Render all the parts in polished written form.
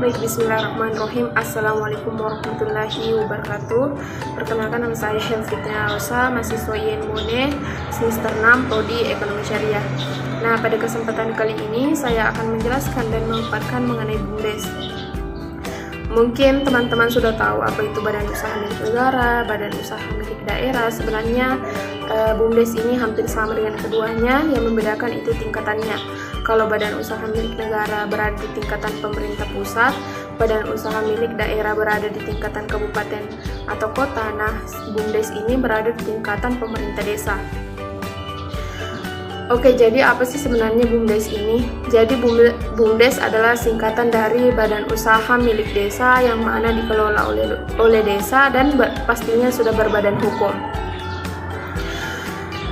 Baik, bismillahirrahmanirrahim. Assalamualaikum warahmatullahi wabarakatuh. Perkenalkan, nama saya Helfitna Rosa, mahasiswa INMUNE semester 6 Prodi Ekonomi Syariah. Nah, pada kesempatan kali ini saya akan menjelaskan dan memaparkan mengenai BUMDes. Mungkin teman-teman sudah tahu apa itu badan usaha milik negara, badan usaha milik daerah. Sebenarnya BUMDes ini hampir sama dengan keduanya, yang membedakan itu tingkatannya. Kalau badan usaha milik negara berada di tingkatan pemerintah pusat, badan usaha milik daerah berada di tingkatan kabupaten atau kota. Nah, BUMDes ini berada di tingkatan pemerintah desa. Oke, jadi apa sih sebenarnya BUMDes ini? Jadi BUMDes adalah singkatan dari badan usaha milik desa yang mana dikelola oleh desa dan pastinya sudah berbadan hukum.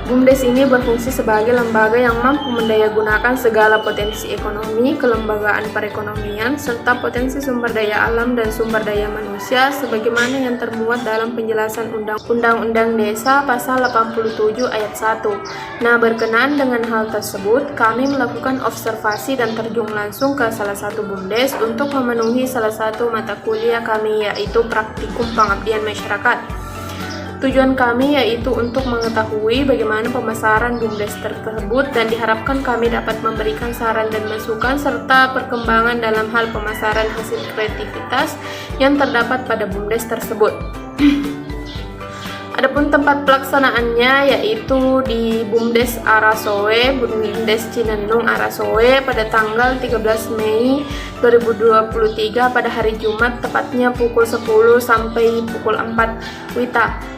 BUMDes ini berfungsi sebagai lembaga yang mampu mendayagunakan segala potensi ekonomi, kelembagaan perekonomian, serta potensi sumber daya alam dan sumber daya manusia sebagaimana yang termuat dalam penjelasan Undang-Undang Desa Pasal 87 Ayat 1. Nah, berkenaan dengan hal tersebut, kami melakukan observasi dan terjun langsung ke salah satu BUMDes untuk memenuhi salah satu mata kuliah kami, yaitu Praktikum Pengabdian Masyarakat. Tujuan kami yaitu untuk mengetahui bagaimana pemasaran BUMDes tersebut dan diharapkan kami dapat memberikan saran dan masukan serta perkembangan dalam hal pemasaran hasil kreativitas yang terdapat pada BUMDes tersebut. Adapun tempat pelaksanaannya yaitu di BUMDes Arasowe, BUMDes Cinenung Arasowe pada tanggal 13 Mei 2023 pada hari Jumat, tepatnya pukul 10 sampai pukul 4 WITA.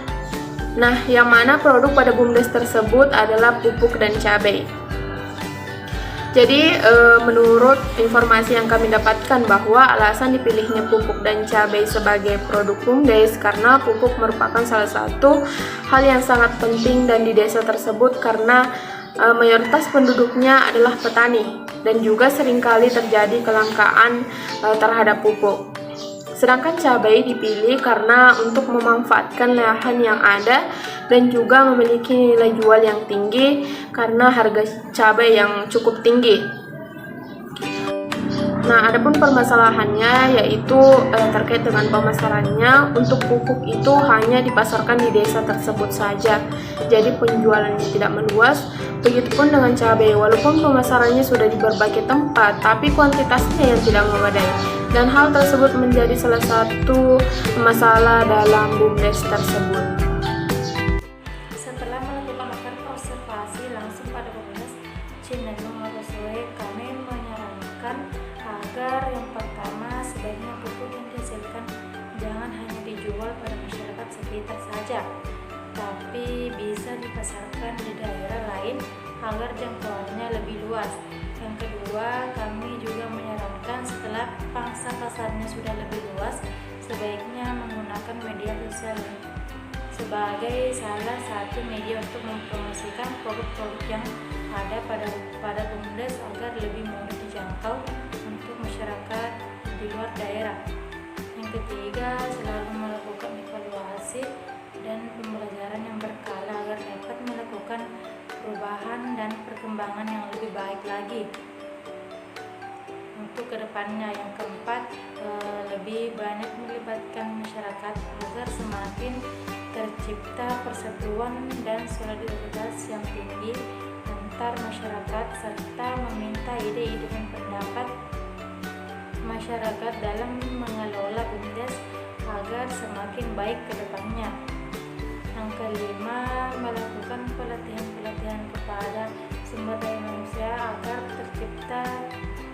Nah, yang mana produk pada BUMDes tersebut adalah pupuk dan cabai. Jadi, menurut informasi yang kami dapatkan bahwa alasan dipilihnya pupuk dan cabai sebagai produk BUMDes karena pupuk merupakan salah satu hal yang sangat penting dan di desa tersebut karena mayoritas penduduknya adalah petani dan juga seringkali terjadi kelangkaan terhadap pupuk. Sedangkan cabai dipilih karena untuk memanfaatkan lahan yang ada dan juga memiliki nilai jual yang tinggi karena harga cabai yang cukup tinggi. Nah, adapun permasalahannya yaitu terkait dengan pemasarannya, untuk pupuk itu hanya dipasarkan di desa tersebut saja. Jadi penjualannya tidak meluas. Begitupun dengan cabai, walaupun pemasarannya sudah di berbagai tempat, tapi kuantitasnya yang tidak memadai. Dan hal tersebut menjadi salah satu masalah dalam BUMDes tersebut. Setelah melakukan observasi langsung pada BUMDes Cinenung Arasowe, kami menyarankan agar yang pertama sebaiknya pupuk yang dihasilkan jangan hanya dijual pada masyarakat sekitar saja, tapi bisa dipasarkan di daerah lain agar jangkauannya lebih luas. Yang kedua, kami juga menyarankan setelah pangsa pasarnya sudah lebih luas, sebaiknya menggunakan media sosial sebagai salah satu media untuk mempromosikan produk-produk yang ada pada BUMDes agar lebih mudah dijangkau untuk masyarakat di luar daerah. Yang ketiga, selalu melakukan evaluasi dan pembelajaran yang berkala agar dapat melakukan perubahan dan perkembangan yang lebih baik lagi untuk kedepannya. Yang keempat, lebih banyak melibatkan masyarakat agar semakin tercipta persatuan dan solidaritas yang tinggi antar masyarakat serta meminta ide-ide dan pendapat masyarakat dalam mengelola BUMDes agar semakin baik ke depannya. Yang kelima, melakukan pelatihan kepada sumber daya manusia agar tercipta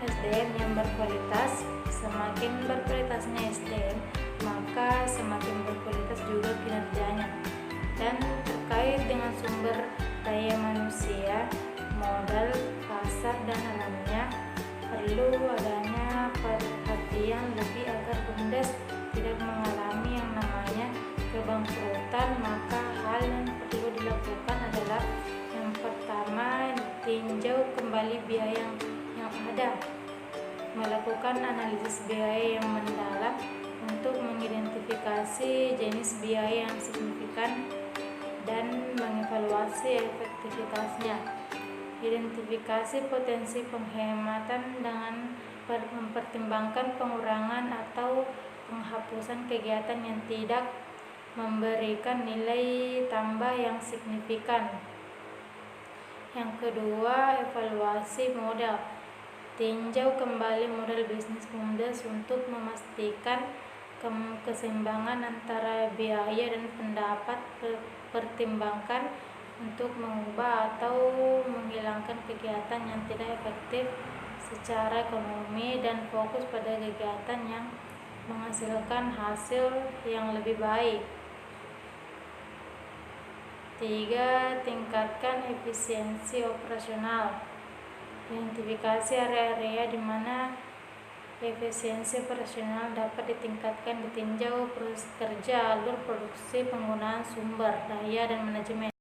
SDM yang berkualitas. Semakin berkualitasnya SDM, maka semakin berkualitas juga kinerjanya. Dan terkait dengan sumber daya manusia, modal, pasar, dan alamnya, perlu adanya perhatian lebih agar BUMDes tidak mengalami yang namanya kebangkrutan. Maka hal yang perlu dilakukan adalah yang pertama, tinjau kembali biaya yang ada, melakukan analisis biaya yang mendalam untuk mengidentifikasi jenis biaya yang signifikan dan mengevaluasi efektivitasnya. Identifikasi potensi penghematan dengan mempertimbangkan pengurangan atau penghapusan kegiatan yang tidak memberikan nilai tambah yang signifikan. Yang kedua, evaluasi modal. Tinjau kembali model bisnis BUMDes untuk memastikan keseimbangan antara biaya dan pendapat. Pertimbangkan untuk mengubah atau menghilangkan kegiatan yang tidak efektif secara ekonomi dan fokus pada kegiatan yang menghasilkan hasil yang lebih baik. 3. Tingkatkan efisiensi operasional. Identifikasi area-area di mana efisiensi operasional dapat ditingkatkan, ditinjau proses kerja, alur produksi, penggunaan sumber daya, dan manajemen.